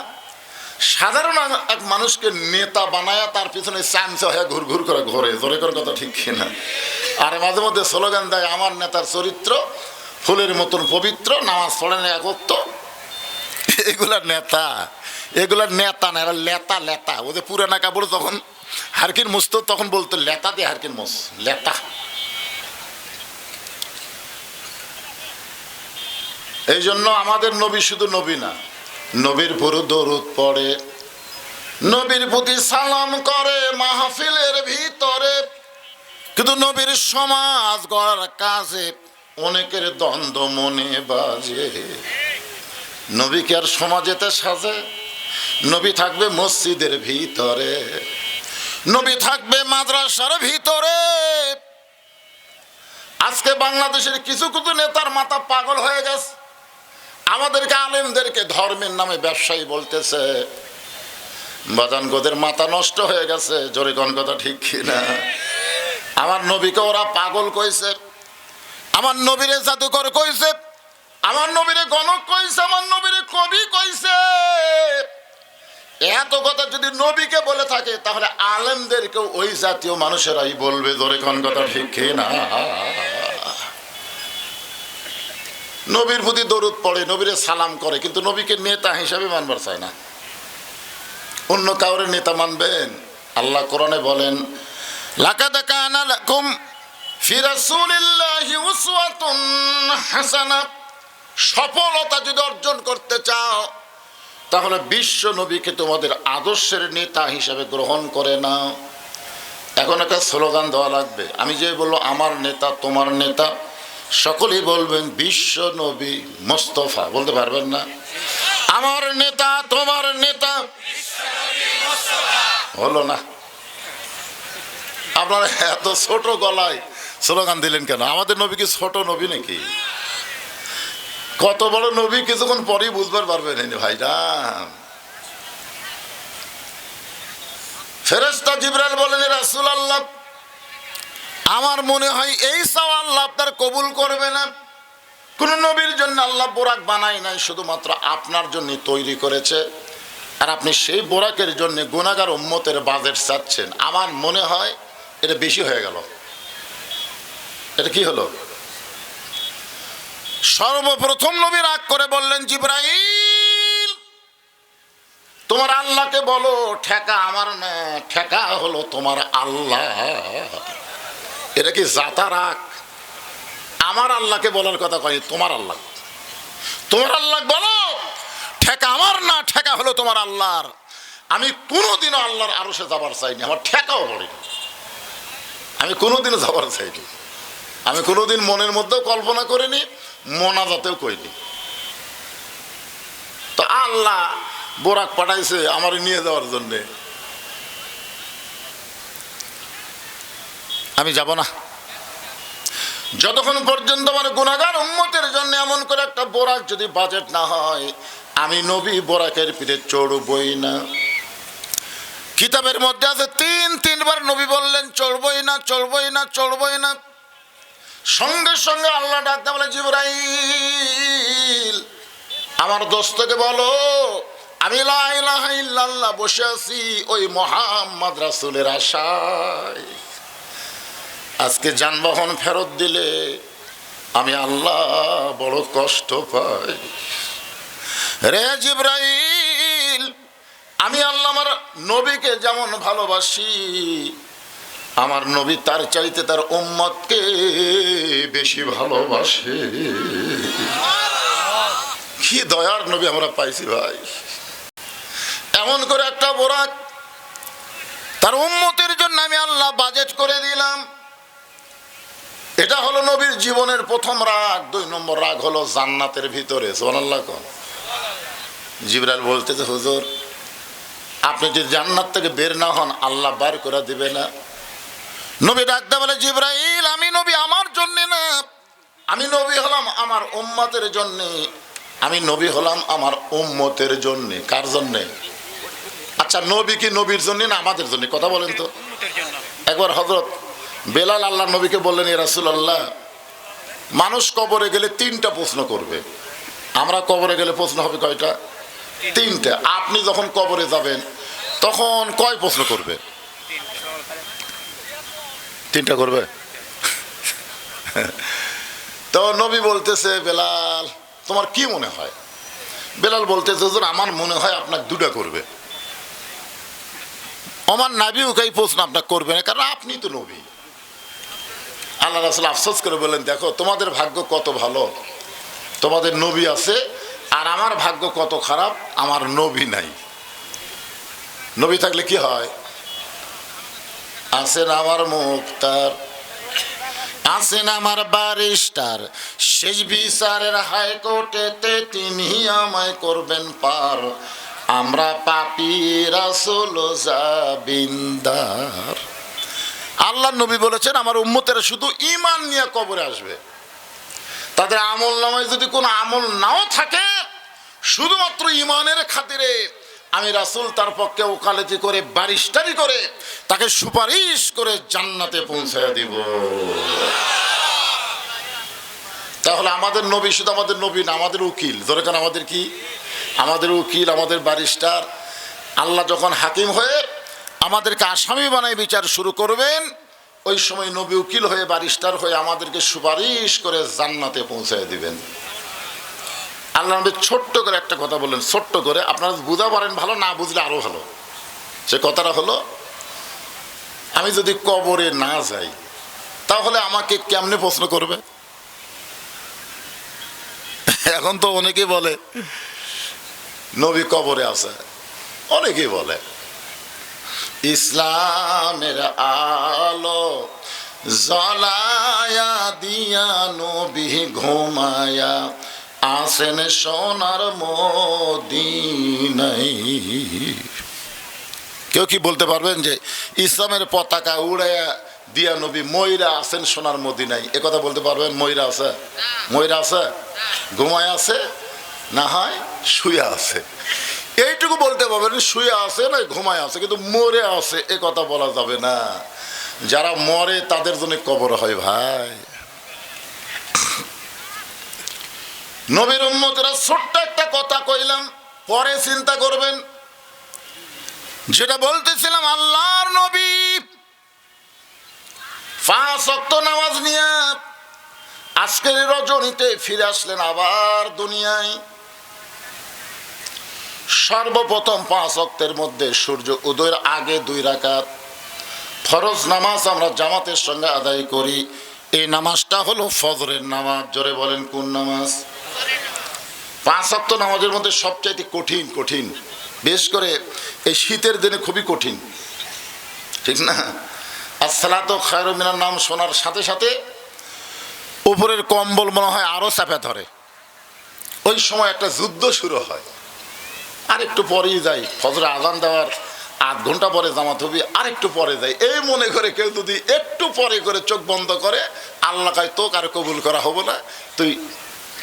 সাধারণ এক মানুষকে নেতা বানায়া তার পিছনে চামচা হয়ে ঘুর ঘুর করে ঘোরে। জোরে করে কথা ঠিক কিনা? আর মাঝে মধ্যে স্লোগান দেয়, আমার নেতার চরিত্র ফুলের মতন পবিত্র, নামাজ পড়ে না একত্র। এগুলা নেতা, এগুলা নেতা না, এরা লেতা লেতা। ওদের পুরানা কাপড় তখন হারকিন মুস্ত, তখন বলতো লেতা দিয়ে হারকিন মুস, লেতা। এই জন্য আমাদের নবী শুধু নবী না, নবীর পুরো দরুদ পড়ে, নবীর প্রতি সালাম করে মাহফিলের ভিতরে। কিন্তু নবীর সমাজ গড়ার কাজে অনেকের দ্বন্দ্ব মনে বাজে। নবীকে আর সমাজেতে সাজে? নবী থাকবে মসজিদের ভিতরে, নবী থাকবে মাদ্রাসার ভিতরে। আজকে বাংলাদেশের কিছু কিছু নেতার মাথা পাগল হয়ে গেছে, আমাদেরকে আলেমদেরকে ধর্মের নামে ব্যবসায়ী বলতেছে। বাজানগোদের মাথা নষ্ট হয়ে গেছে। জোরে কোন কথা ঠিক কিনা? আমার নবীকে ওরা পাগল কইছে, আমার নবীরে জাদুকর কইছে, আমার নবীরে গণক কইছে, আমার নবীরে কবি কইছে। এত কথা যদি নবীকে বলে থাকে তাহলে আলেমদেরকেও ওই জাতীয় মানুষেরাই বলবে। জোরে কোন কথা ঠিক কিনা? নবীর প্রতি দরুদ পড়ে, নবীরে সালাম করে, কিন্তু নবীকে নেতা হিসাবে মানবার চায় না। অন্য কাউরে নেতা মানবেন? আল্লাহ কোরআনে বলেন, লাকাদ কানা লাকুম ফি রাসূলিল্লাহি উসওয়াতুন হাসানাহ। সফলতা যদি অর্জন করতে চাও তাহলে বিশ্ব নবীকে তোমাদের আদর্শের নেতা হিসাবে গ্রহণ করে নাও। এখন একটা স্লোগান দেওয়া লাগবে। আমি যে বললো আমার নেতা তোমার নেতা, সকলেই বলবেন বিশ্ব নবী মোস্তফা। বলতে পারবেন না? আমার নেতা তোমার নেতা হলো না। আপনারা এত ছোট গলায় স্লোগান দিলেন কেন? আমাদের নবী কি ছোট নবী নাকি? কত বড় নবী কিছুক্ষণ পরেই বুঝতে পারবেন ভাইরাম। ফেরেশতা জিবরাইল বলেন, রাসূলুল্লাহ আমার মনে হয় এই চাওয়া আল্লাহ আপনার কবুল করবে না। কোন নবীর জন্য আল্লাহ বোরাক বানায় নাই, শুধুমাত্র আপনার জন্য তৈরি করেছে। আর আপনি সেই বোরাকের জন্য গুনাহগার উম্মতের বাজেট চাচ্ছেন। আমার মনে হয় এটা বেশি হয়ে গেল। এটা কি হলো? সর্বপ্রথম নবী রাগ করে বললেন, জিবরাইল তোমার আল্লাহকে বলো ঠেকা আমার না, ঠেকা হলো তোমার আল্লাহ। এটা কি জাতা রাগ? আমার আল্লাহকে বলার কথা কয়, তোমার আল্লাহ, তোমার আল্লাহ বলো ঠেকা আমার না, ঠেকা হলো তোমার আল্লাহর। আমি কোনোদিনও আল্লাহর আরশে যাবার চাইনি, আমার ঠেকাও পড়েনি। আমি কোনোদিনও যাবার চাইনি, আমি কোনোদিন মনের মধ্যেও কল্পনা করিনি, মোনাজাতেও কইনি। তো আল্লাহ বোরাক পাঠাইছে আমার নিয়ে যাওয়ার জন্যে, আমি যাব না। যতক্ষণ পর্যন্ত আমার গুনাহগার উম্মতের জন্য এমন করে একটা বোরাক যদি বাজেট না হয়, আমি নবী বোরাকের পিঠে চড়বই না। কিতাবের মধ্যে আছে তিনবার নবী বললেন চলবই না চলবই না চলবই না। সঙ্গে সঙ্গে আল্লাহ ডাকতে বলে, জিবরাইল আমার দোস্তকে বলো আমি লা ইলাহা ইল্লাল্লাহ বসে আছি ওই মুহাম্মদ রাসূলের আশায়। আজকে যানবাহন ফেরত দিলে আমি আল্লাহ বড় কষ্ট পাই। রে জিবরাইল, আমি আল্লাহ আমার নবীকে যেমন ভালোবাসি, আমার নবী তার চাইতে তার উম্মতকে বেশি ভালোবাসে। কি দয়ার নবী আমরা পাইছি ভাই। এমন করে একটা বোরাক তার উম্মতের জন্য আমি আল্লাহ বাজেট করে দিলাম। এটা হলো নবীর জীবনের প্রথম রাগ। 2 নম্বর রাগ হলো জান্নাতের ভিতরে। সুবহানাল্লাহ কোন। জিবরাইল বলতেছে, হুজুর আপনি যদি জান্নাত থেকে বের না হন আল্লাহ বার করে দিবে না। নবী ডাকতে বলে, জিবরাইল আমি নবী আমার জন্য না, আমি নবী হলাম আমার উম্মতের জন্য। আমি নবী হলাম আমার উম্মতের জন্য। কার জন্যে? আচ্ছা নবী কি নবীর জন্য না আমাদের জন্য? কথা বলেন তো। একবার হযরত বেলাল আল্লাহ নবীকে বললেন, ইয়া রাসূলুল্লাহ মানুষ কবরে গেলে 3টা প্রশ্ন করবে। আমরা কবরে গেলে প্রশ্ন হবে কয়টা? 3টা। আপনি যখন কবরে যাবেন তখন কয় প্রশ্ন করবে? 3টা করবে। তো নবী বলতেছে, বেলাল তোমার কি মনে হয়? বেলাল বলতেছে, হুজুর আমার মনে হয় আপনার 2টা করবে। আমার নবীও এই প্রশ্ন আপনার করবে না, কারণ আপনি তো নবী। আল্লাহ রাসূল আফসোস করে বললেন, দেখো তোমাদের ভাগ্য কত ভালো, তোমাদের নবী আছে, আর আমার ভাগ্য কত খারাপ, আমার নবী নাই। নবী থাকলে কি হয়? আছেন আমার মুক্তার, আছেন আমার ব্যারিস্টার, শেষ বিচারের হাইকোর্টেতে তিনি আমায় করবেন পার। আমরা পাপী রাসূল জাবিন্দার। আল্লাহ নবী বলেছেন আমার উম্মতেরা শুধু ঈমান নিয়ে কবরে আসবে। তাদের আমল নামায় যদি কোনো আমল নাও থাকে, শুধুমাত্র ঈমানের খাতিরে আমি রাসূল তার পক্ষে ওকালতি করে ব্যারিস্টারি করে তাকে সুপারিশ করে জান্নাতে পৌঁছায় দিব। তাহলে আমাদের নবী শুধু আমাদের নবী না, আমাদের উকিল। দরকার আমাদের কি? আমাদের উকিল, আমাদের ব্যারিস্টার। আল্লাহ যখন হাকিম হয়ে আমাদেরকে আসামি বানায় বিচার শুরু করবেন, ওই সময় নবী উকিল হয়ে ব্যারিস্টার হয়ে আমাদেরকে সুপারিশ করে জান্নাতে পৌঁছায় দিবেন। আল্লাহ নবী ছোট্ট করে একটা কথা বললেন, ছোট্ট করে। আপনারা বুঝা পারেন ভালো, না বুঝলে আরো ভালো। সে কথাটা হলো, আমি যদি কবরে না যাই তাহলে আমাকে কেমনে প্রশ্ন করবে? এখন তো অনেকেই বলে নবী কবরে আছে, অনেকেই বলে ইসলামের আলো জ্বালায়া দিয়া নবী ঘুমায়া আসেন সোনার মদিনায়। কেউ কি বলতে পারবেন যে ইসলামের পতাকা উড়াইয়া দিয়া নবী ময়রা আছেন সোনার মদিনায়? এ কথা বলতে পারবেন? ময়রা আছে? ময়রা আছে? ঘুমায় আছে? না হয় শুয়ে আছে। এইটুকু বলতে পারবেন শুয়ে আছে না ঘুমায় আছে, কিন্তু মরে আছে এ কথা বলা যাবে না। যারা মরে তাদের জন্য কবর হয় ভাই। নবীর উম্মতেরা ছোট্ট একটা কথা কইলাম, পরে চিন্তা করবেন। যেটা বলতেছিলাম, আল্লাহর নবী 5 ওয়াক্ত নামাজ নিয়ে আজকের রজনীতে ফিরে আসলেন আবার দুনিয়ায়। সর্বপ্রথম 5 ওয়াক্তের মধ্যে সূর্য উদয়ের আগে 2 রাকাত ফরজ নামাজ আমরা জামাতের সঙ্গে আদায় করি। এই নামাজটা হলো ফজরের নামাজ। জোরে বলেন কোন নামাজ? 5 ওয়াক্ত নামাজের মধ্যে সবচাইতে কঠিন, বিশেষ করে এই শীতের দিনে খুবই কঠিন, ঠিক না? আসসালাতু খায়রুম মিনান নাম শোনার সাথে সাথে উপরের কম্বল মনে হয় আরো চাপে ধরে। ওই সময় একটা যুদ্ধ শুরু হয়। আর একটু পরেই যাই, ফজরে আজান দেওয়ার 8 ঘন্টা পরে জামাত হবে, আর একটু পরে যাই। এই মনে করে কেউ যদি একটু পরে করে চোখ বন্ধ করে, আল্লাহ কয় তোকে আর কবুল করা হবে না, তুই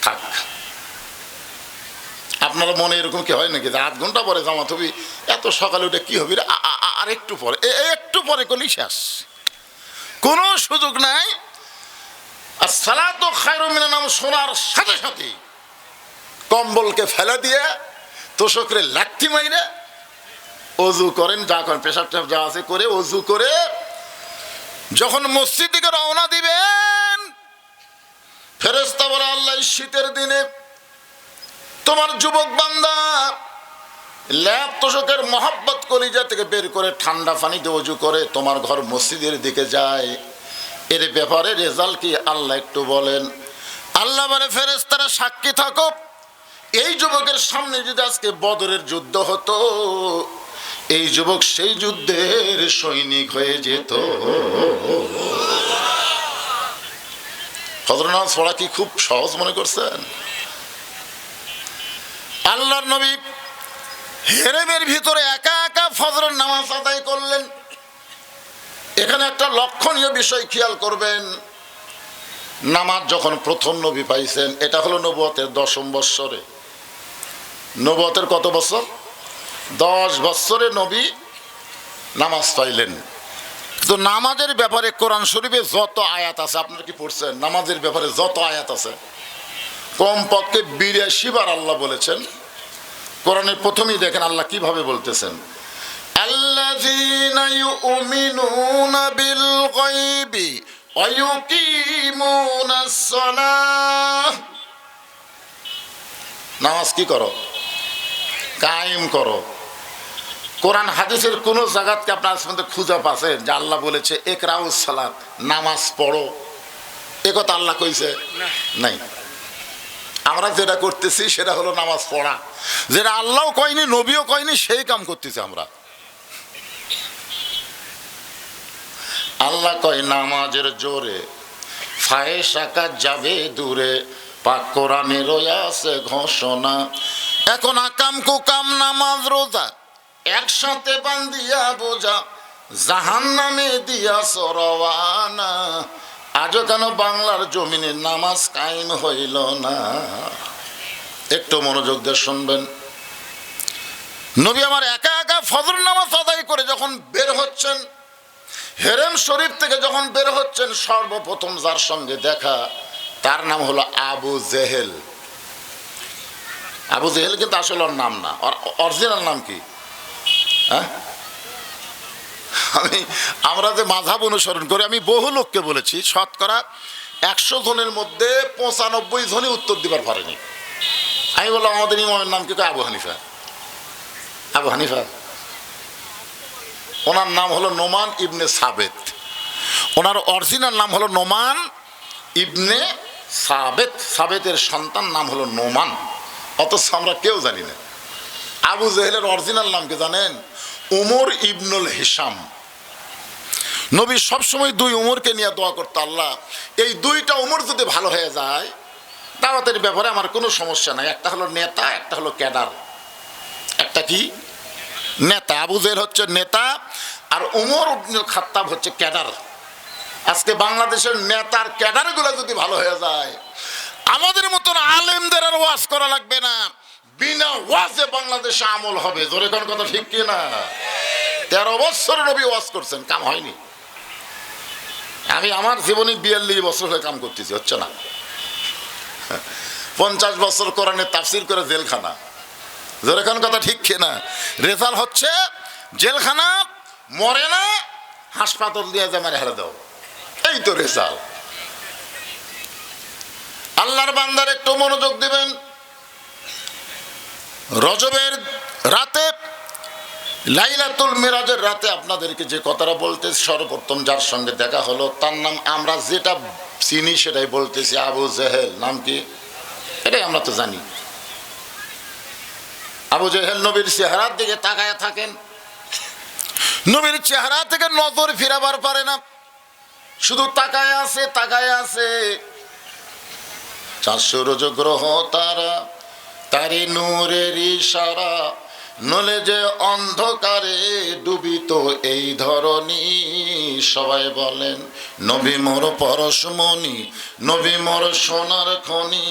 থাক। আপনারা মনে এরকম কি হয় নাকি যে 8 ঘন্টা পরে জামাত হবি, এত সকালে উঠে কি হবে, আর একটু পরে, একটু পরে করলেই শেষ, কোনো সুযোগ নাই। আর সালাতু খায়রুম মিনান নাম শোনার সাথে সাথে কম্বলকে ফেলে দিয়ে তোষকরে লাথি মাইরে অজু করেন, যা করেন পেশাব টেশাব যা আছে করে অজু করে যখন মসজিদ দিকে রওনা দিবেন, ফেরেশতা বলে আল্লাহ শীতের দিনে তোমার যুবক বান্দা ল্যাপ তোষকের মহব্বত কলিজা থেকে বের করে ঠান্ডা পানিতে অজু করে তোমার ঘর মসজিদের দিকে যায়, এর ব্যাপারে রেজাল্ট কি আল্লাহ একটু বলেন। আল্লাহ বলে ফেরেশতারা সাক্ষী থাকো, এই যুবকের সামনে যদি আজকে বদরের যুদ্ধ হতো, এই যুবক সেই যুদ্ধের সৈনিক হয়ে যেত। ফজর নামাজ পড়া কি খুব সহজ মনে করছেন? আল্লাহর নবী হেরেমের ভিতরে একা একা ফজরের নামাজ আদায় করলেন। এখানে একটা লক্ষণীয় বিষয় খেয়াল করবেন, নামাজ যখন প্রথম নবী পাইছেন, এটা হলো নবুয়তের 10ম বৎসরে। নবুয়তের কত বছর? 10 বৎসরে নবী নামাজ পাইলেন। তো নামাজের ব্যাপারে কোরআন শরীফে যত আয়াত আছে, আপনারা কি পড়ছেন? নামাজের ব্যাপারে যত আয়াত আছে কমপক্ষে 82 বার আল্লাহ বলেছেন। কোরআনের প্রথমেই দেখেন আল্লাহ কিভাবে বলতেছেন, আল্লাযীনা ইউমিনুনা বিল গায়বি ওয়া ইউকিমুনাস সালাহ। নামাজ কি করো? কায়েম করো। কোরআন হাদিসের কোন জায়গাতে আপনার মধ্যে খুঁজে পাচ্ছেন যে আল্লাহ বলেছে ইকরাউস সালাত, নামাজ পড়ো? এ কথা আল্লাহ কইছে? নাই। আমরা যেটা করতেছি সেটা হলো নামাজ পড়া, যেটা আল্লাহও কয়নি নবীও কয়নি, সেই কাম করতেছি আমরা। আল্লাহ কয় নামাজের জোরে ফায়েশা কাজ যাবে দূরে, পাক কোরআনে রয়েছে ঘোষণা। এখন আকাম কুকাম নামাজ রোজা একসাথে বান্ধিয়া বোঝা, জাহান্নামে দিয়া সরওয়ানা। আজও কেন বাংলার জমিনে নামাজ কায়েম হইল না? একটু মনোযোগ দিয়ে শুনবেন। নবী আমার একা একা ফজর নামাজ আদায় করে যখন বের হচ্ছেন, হেরেম শরীফ থেকে যখন বের হচ্ছেন, সর্বপ্রথম যার সঙ্গে দেখা তার নাম হলো আবু জেহেল। আবু জেহেল কিন্তু আসলে ওর নাম না, অরিজিনাল নাম কি? হ্যাঁ, আমরা যে মাযহাব অনুসরণ করি, আমি বহু লোককে বলেছি, শতকরা 100 জনের মধ্যে 95 জনই উত্তর দিবার পারেনি। আমি বললাম আমাদের ইমামের নাম কি? আবু হানিফা। আবু হানিফা, ওনার নাম হলো নোমান ইবনে সাবেত। ওনার অরিজিনাল নাম হলো নোমান ইবনে সাবেত। সাবেতের সন্তান নাম হলো নোমান, অথচ আমরা কেউ জানি না। আবু জেহেলের অরিজিনাল নাম কি জানেন? উমর ইবনুল হিসাম। নবী সবসময় 2 উমরকে নিয়ে দোয়া করতো, আল্লাহ এই 2টা উমর যদি ভালো হয়ে যায়, দাওয়াতের ব্যাপারে আমার কোনো সমস্যা নাই। একটা হলো নেতা, একটা হলো ক্যাডার। একটা কি? নেতা। আবু জেহেল হচ্ছে নেতা, আর উমর ইবনুল খাত্তাব হচ্ছে ক্যাডার। আজকে বাংলাদেশের নেতার ক্যাডারগুলো যদি ভালো হয়ে যায়, আমাদের মতন আলেমদের আর ওয়াজ করা লাগবে না, বিনা ওয়াজে বাংলাদেশে আমল হবে। জোরে কোন কথা ঠিক কি না? 13 বছর নবী ওয়াজ করছেন, কাম হয়নি। আমি আমার জীবনে 42 বছর হয়ে কাম করতেছি, হচ্ছে না। 50 বছর কোরআনে তাফসীর করে জেলখানা। জোরে কোন কথা ঠিক কি না? রেজাল্ট হচ্ছে জেলখানা, মরে না, হাসপাতাল দিয়ে জামারে হেরে দাও, এই তো রেজাল্ট। আল্লাহর বান্দার একটু মনোযোগ দিবেন। রজবের রাতে, লাইলাতুল মিরাজের রাতে আপনাদেরকে যে কথাটা বলতে, সর্বপ্রথম যার সঙ্গে দেখা হলো তার নাম আমরা যেটা চিনি সেটাই বলতেছি, আবু জেহেল। নাম কি? এটাই আমরা তো জানি। আবু জেহেল নবীর চেহারার দিকে তাকায় থাকেন, নবীর চেহারা থেকে নজর ফিরাবার পারে না, শুধু তাকায় আছে, তাকায় আছে। 400 গ্রহ তারা, তারি নূরের ইশারা, নলে যে অন্ধকারে ডুবিত এই ধরনী। সবাই বলেন নবী মোর পরশমণি, নবী মোর সোনার খনি,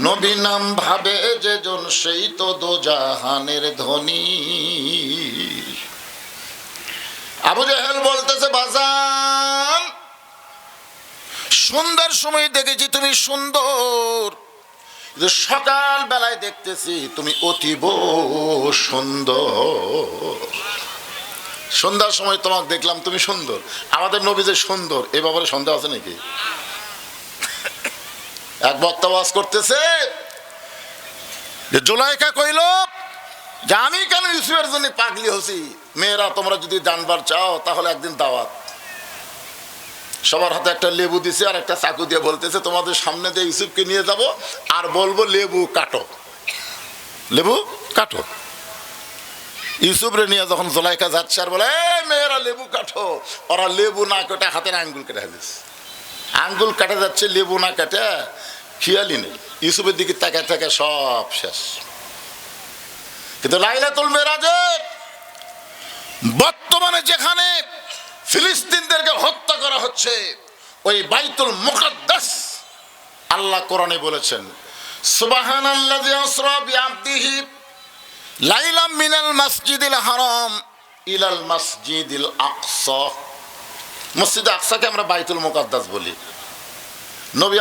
নবী নাম ভাবে যেজন সেই তো দোজাহানের ধনী। আবু জেহেল বলতেছে বাজান সন্ধ্যার সময় দেখেছি তুমি সুন্দর, সকাল বেলায় দেখতেছি তুমি অতীব সুন্দর। সন্ধ্যার সময় তোমাকে দেখলাম তুমি সুন্দর, আমাদের নবী যে সুন্দর এ ব্যাপারে সন্দেহ আছে নাকি? এক বক্তা ওয়াজ করতেছে যে জুলাইখা কইল যে আমি কেন ইউসুফের জন্য পাগলি হছি, মেয়েরা তোমরা যদি জানবার চাও তাহলে একদিন দাওয়াত। সবার হাতে একটা লেবু দিছে আর একটা চাকু দিয়ে বলতেছে তোমাদের সামনে দিয়ে ইউসুফকে নিয়ে যাব আর বলবো লেবু কাটো, লেবু কাটো। ইউসুফ রে নিয়ে যখন জুলাইখা যাচ্ছে আর বলে মেয়েরা লেবু কাটো, ওরা লেবু না কেটে হাতের আঙ্গুল কেটে দিচ্ছে। আঙ্গুল কাটে যাচ্ছে, লেবু না কেটে খেয়ালই নেই, ইউসুফের দিকে তাকায় থাকে সব শেষ। কিন্তু লাইলাতুল মেরাজে বর্তমানে যেখানে ফিলিস্তিনদেরকে হত্যা করা হচ্ছে ওই বাইতুল মুকাদ্দাস আল্লাহ কোরআনে বলেছেন সুবহানাল্লাযী আসরা বিআবদিহি লাইলাম মিনাল মাসজিদিল হারাম ইলাল মাসজিদিল আকসা। মসজিদে আকসাকে আমরা বাইতুল মুকাদ্দাস বলি। নবী